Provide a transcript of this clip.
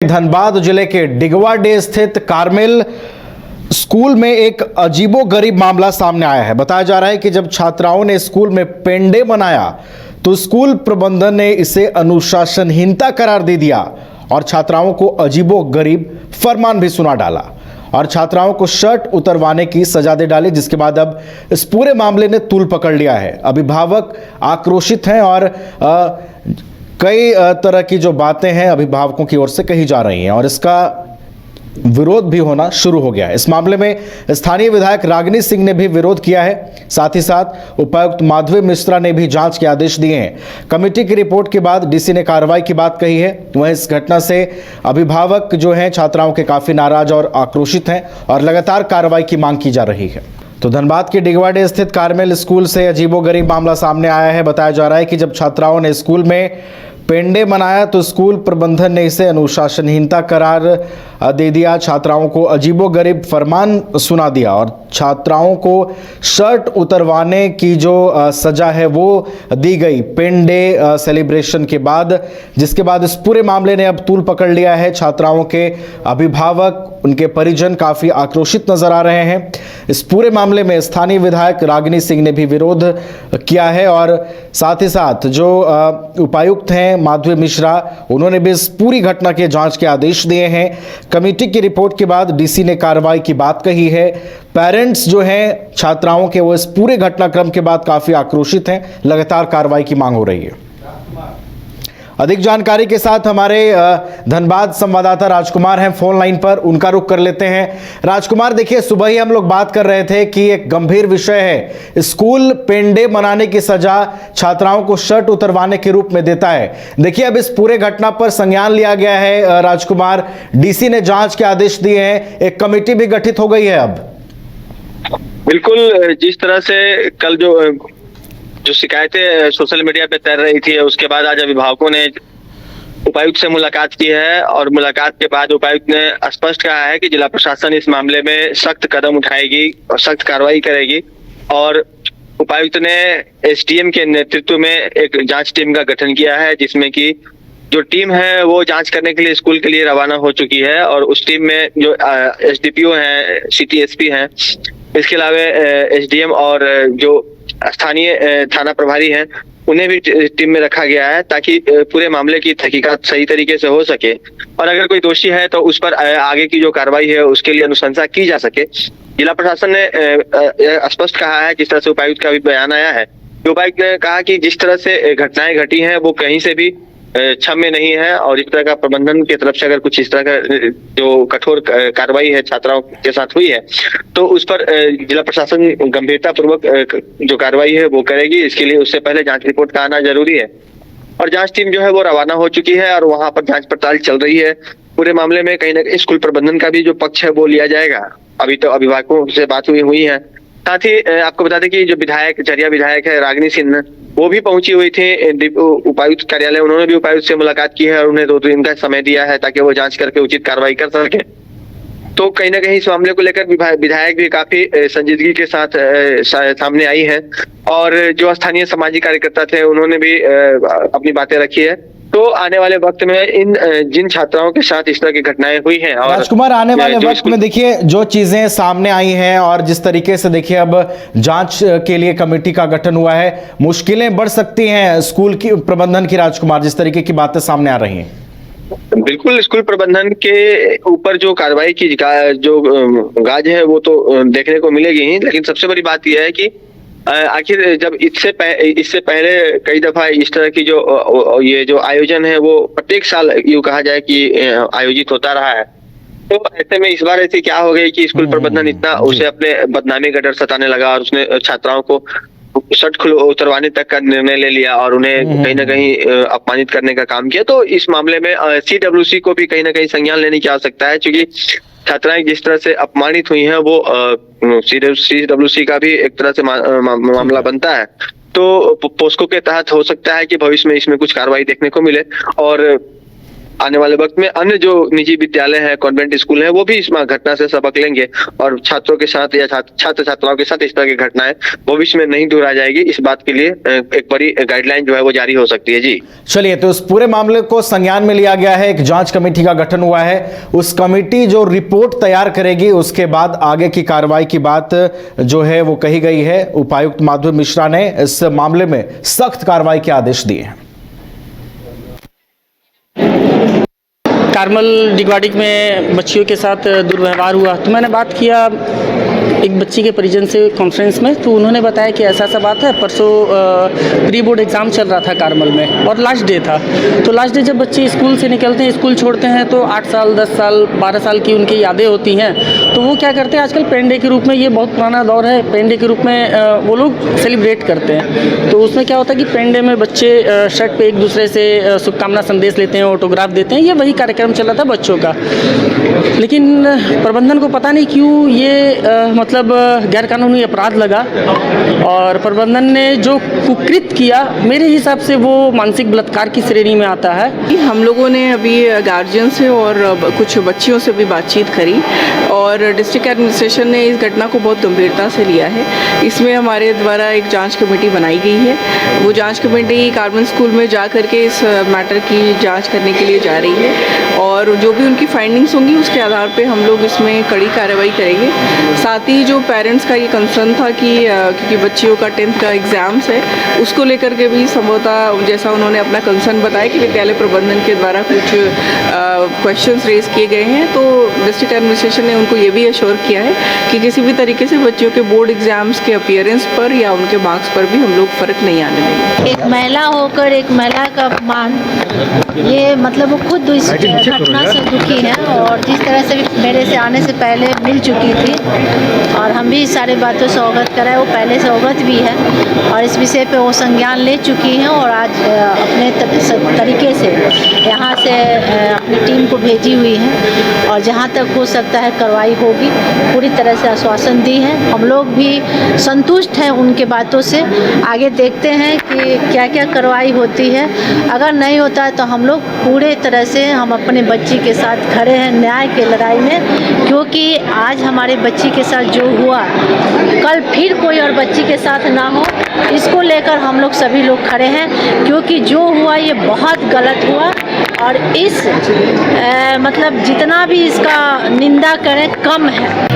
धनबाद जिले के डिगवाडे स्थित कार्मेल स्कूल में एक अजीबोगरीब मामला सामने आया है। बताया जा रहा है कि जब छात्राओं ने स्कूल में पेंडे बनाया तो स्कूल प्रबंधन ने इसे अनुशासनहीनता करार दे दिया और छात्राओं को अजीबोगरीब फरमान भी सुना डाला और छात्राओं को शर्ट उतरवाने की सजा दे डाली, जिसके बाद अब इस पूरे मामले ने तूल पकड़ लिया है। अभिभावक आक्रोशित हैं और कई तरह की जो बातें हैं अभिभावकों की ओर से कही जा रही हैं और इसका विरोध भी होना शुरू हो गया है। इस मामले में स्थानीय विधायक रागिनी सिंह ने भी विरोध किया है। साथ ही साथ उपायुक्त माधवी मिश्रा ने भी जांच के आदेश दिए हैं। कमेटी की रिपोर्ट के बाद डीसी ने कार्रवाई की बात कही है। वहीं इस घटना से अभिभावक जो हैं छात्राओं के काफी नाराज और आक्रोशित हैं और लगातार कार्रवाई की मांग की जा रही है। तो धनबाद के डिगवाडे स्थित कार्मेल स्कूल से अजीबोगरीब मामला सामने आया है। बताया जा रहा है कि जब छात्राओं ने स्कूल में पेंडे बनाया तो स्कूल प्रबंधन ने इसे अनुशासनहीनता करार दे दिया, छात्राओं को अजीबोगरीब फरमान सुना दिया और छात्राओं को शर्ट उतरवाने की जो सजा है वो दी गई पेंडे सेलिब्रेशन के बाद, जिसके बाद इस पूरे मामले ने अब तूल पकड़ लिया है। छात्राओं के अभिभावक, उनके परिजन काफी आक्रोशित नजर आ रहे हैं। इस पूरे मामले में स्थानीय विधायक रागिनी सिंह ने भी विरोध किया है और साथ ही साथ जो उपायुक्त हैं माधवी मिश्रा, उन्होंने भी इस पूरी घटना के जांच के आदेश दिए हैं। कमेटी की रिपोर्ट के बाद डीसी ने कार्रवाई की बात कही है। पेरेंट्स जो हैं छात्राओं के, वो इस पूरे घटनाक्रम के बाद काफी आक्रोशित हैं। लगातार कार्रवाई की मांग हो रही है। अधिक जानकारी के साथ हमारे धनबाद संवाददाता राजकुमार हैं फोन लाइन पर, उनका रुख कर लेते हैं। राजकुमार, देखिए सुबह ही हम लोग बात कर रहे थे कि एक गंभीर विषय है, स्कूल पेंडे बनाने की सजा छात्राओं को शर्ट उतरवाने के रूप में देता है। देखिए अब इस पूरे घटना पर संज्ञान लिया गया है राजकुमार, डीसी ने जांच के आदेश दिए हैं, एक कमेटी भी गठित हो गई है। अब बिल्कुल, जिस तरह से कल जो शिकायतें सोशल मीडिया पे तैर रही थी, उसके बाद आज अभिभावकों ने उपायुक्त से मुलाकात की है और मुलाकात के बाद उपायुक्त ने स्पष्ट कहा है कि जिला प्रशासन इस मामले में सख्त कदम उठाएगी और सख्त कार्रवाई करेगी। और उपायुक्त ने एसडीएम के नेतृत्व में एक जांच टीम का गठन किया है, जिसमें कि जो टीम है वो जांच करने के लिए स्कूल के लिए रवाना हो चुकी है और उस टीम में जो एसडीपीओ हैं, सिटी एसपी हैं, इसके अलावा एसडीएम और जो स्थानीय थाना प्रभारी हैं, उन्हें भी टीम में रखा गया है ताकि पूरे मामले की तहकीकात सही तरीके से हो सके और अगर कोई दोषी है तो उस पर आगे की जो कार्रवाई है उसके लिए अनुशंसा की जा सके। जिला प्रशासन ने स्पष्ट कहा है, जिस तरह से उपायुक्त का भी बयान आया है, उपायुक्त ने कहा कि जिस तरह से घटनाएं घटी हैं वो कहीं से भी क्षम्य नहीं है और इस तरह का प्रबंधन की तरफ से अगर कुछ इस तरह का जो कठोर कार्रवाई है छात्राओं के साथ हुई है तो उस पर जिला प्रशासन गंभीरता पूर्वक जो कार्रवाई है वो करेगी। इसके लिए उससे पहले जांच रिपोर्ट का आना जरूरी है और जांच टीम जो है वो रवाना हो चुकी है और वहां पर जांच पड़ताल चल रही है। पूरे मामले में कहीं ना कहीं स्कूल प्रबंधन का भी जो पक्ष है वो लिया जाएगा। अभी तो अभिभावकों से बात हुई है। साथ ही आपको बता दें कि जो विधायक, चरिया विधायक है रागिनी सिंह, वो भी पहुंची हुई थी उपायुक्त कार्यालय। उन्होंने भी उपायुक्त से मुलाकात की है और उन्हें 2 दिन का समय दिया है ताकि वो जांच करके उचित कार्रवाई कर सके। तो कहीं ना कहीं इस मामले को लेकर विधायक भी काफी संजीदगी के साथ सामने आई है और जो स्थानीय सामाजिक कार्यकर्ता थे उन्होंने भी अपनी बातें रखी है। तो आने वाले वक्त में जिन छात्राओं के साथ इस तरह की घटनाएं हुई हैं और राजकुमार, आने वाले वक्त में देखिए जो चीजें सामने आई हैं और जिस तरीके से देखिए अब जांच के लिए कमेटी का गठन हुआ है, मुश्किलें बढ़ सकती हैं स्कूल की प्रबंधन की। राजकुमार, जिस तरीके की बातें सामने आ रही हैं, बिल्कुल स्कूल प्रबंधन के ऊपर जो कार्रवाई की जो गाज है वो तो देखने को मिलेगी ही, लेकिन सबसे बड़ी बात यह है कि आखिर जब इससे पहले कई दफा इस तरह की जो ये जो आयोजन है वो प्रत्येक साल यूं कहा जाए कि आयोजित होता रहा है, तो ऐसे में इस बार ऐसी क्या हो गई कि स्कूल प्रबंधन इतना उसे अपने बदनामी का डर सताने लगा और उसने छात्राओं को शर्ट उतरवाने तक का निर्णय ले लिया और उन्हें कहीं ना कहीं अपमानित करने का काम किया। तो इस मामले में सीडब्ल्यूसी को भी कहीं ना कहीं संज्ञान लेने की आवश्यकता है, क्योंकि छात्राएं जिस तरह से अपमानित हुई हैं वो सीडब्ल्यूसी का भी एक तरह से मामला बनता है। तो पोस्को के तहत हो सकता है कि भविष्य में इसमें कुछ कार्रवाई देखने को मिले और आने वाले वक्त में अन्य जो निजी विद्यालय है, कॉन्वेंट स्कूल है, वो भी इस घटना से सबक लेंगे और छात्रों के साथ या छात्र छात्राओं के साथ इस तरह की घटनाएं भविष्य में नहीं दोहराई जाएगी। इस बात के लिए एक बड़ी गाइडलाइन जो है वो जारी हो सकती है। जी चलिए, तो इस पूरे मामले को संज्ञान में लिया गया है, एक जांच कमेटी का गठन हुआ है। उस कमेटी जो रिपोर्ट तैयार करेगी उसके बाद आगे की कार्रवाई की बात जो है वो कही गई है। उपायुक्त माधुरी मिश्रा ने इस मामले में सख्त कार्रवाई के आदेश दिए हैं। कार्मल डिगवाडिग में बच्चियों के साथ दुर्व्यवहार हुआ, तो मैंने बात किया एक बच्ची के परिजन से कॉन्फ्रेंस में, तो उन्होंने बताया कि ऐसा ऐसा बात है। परसों प्री बोर्ड एग्ज़ाम चल रहा था कार्मल में और लास्ट डे था। तो लास्ट डे जब बच्चे स्कूल से निकलते हैं, स्कूल छोड़ते हैं, तो 8 साल 10 साल 12 साल की उनकी यादें होती हैं। तो वो क्या करते हैं, आजकल पेन डे के रूप में, ये बहुत पुराना दौर है, पेन डे के रूप में वो लोग सेलिब्रेट करते हैं। तो उसमें क्या होता है कि पेन डे में बच्चे शर्ट पे एक दूसरे से शुभकामना संदेश लेते हैं, ऑटोग्राफ देते हैं। ये वही कार्यक्रम चला था बच्चों का, लेकिन प्रबंधन को पता नहीं क्यों ये मतलब गैरकानूनी अपराध लगा और प्रबंधन ने जो कुकृत किया, मेरे हिसाब से वो मानसिक बलात्कार की श्रेणी में आता है। हम लोगों ने अभी गार्जियन से और कुछ बच्चियों से भी बातचीत करी और डिस्ट्रिक्ट एडमिनिस्ट्रेशन ने इस घटना को बहुत गंभीरता से लिया है। इसमें हमारे द्वारा एक जांच कमेटी बनाई गई है। वो जांच कमेटी कार्मल स्कूल में जा करके इस मैटर की जांच करने के लिए जा रही है और जो भी उनकी फाइंडिंग्स होंगी उसके आधार पे हम लोग इसमें कड़ी कार्रवाई करेंगे। साथ ही जो पेरेंट्स का ये कंसर्न था कि क्योंकि बच्चियों का 10th का एग्ज़ाम्स है, उसको लेकर के भी संभवतः जैसा उन्होंने अपना कंसर्न बताया कि विद्यालय प्रबंधन के द्वारा कुछ क्वेश्चंस रेज किए गए हैं, तो डिस्ट्रिक्ट एडमिनिस्ट्रेशन ने उनको ये भी एश्योर किया है कि किसी भी तरीके से बच्चियों के बोर्ड एग्जाम्स के अपीयरेंस पर या उनके मार्क्स पर भी हम लोग फ़र्क नहीं आने देंगे। एक महिला होकर एक महिला का अपमान, ये मतलब वो खुद इस घटना से दुखी हैं और जिस तरह से मेरे से आने से पहले मिल चुकी थी और हम भी सारी बातों से अवगत कराए, वो पहले से अवगत भी है और इस विषय पे वो संज्ञान ले चुकी हैं और आज अपने तरीके से यहाँ से अपनी टीम को भेजी हुई हैं और जहाँ तक हो सकता है कार्रवाई होगी, पूरी तरह से आश्वासन दी है। हम लोग भी संतुष्ट हैं उनके बातों से। आगे देखते हैं कि क्या क्या कार्रवाई होती है। अगर नहीं होता है तो हम लोग पूरे तरह से हम अपने बच्ची के साथ खड़े हैं न्याय के लड़ाई में, क्योंकि आज हमारे बच्ची के साथ जो हुआ कल फिर कोई और बच्ची के साथ ना हो, इसको लेकर हम लोग सभी लोग खड़े हैं, क्योंकि जो हुआ ये बहुत गलत हुआ और इस मतलब जितना भी इसका निंदा करें कम है।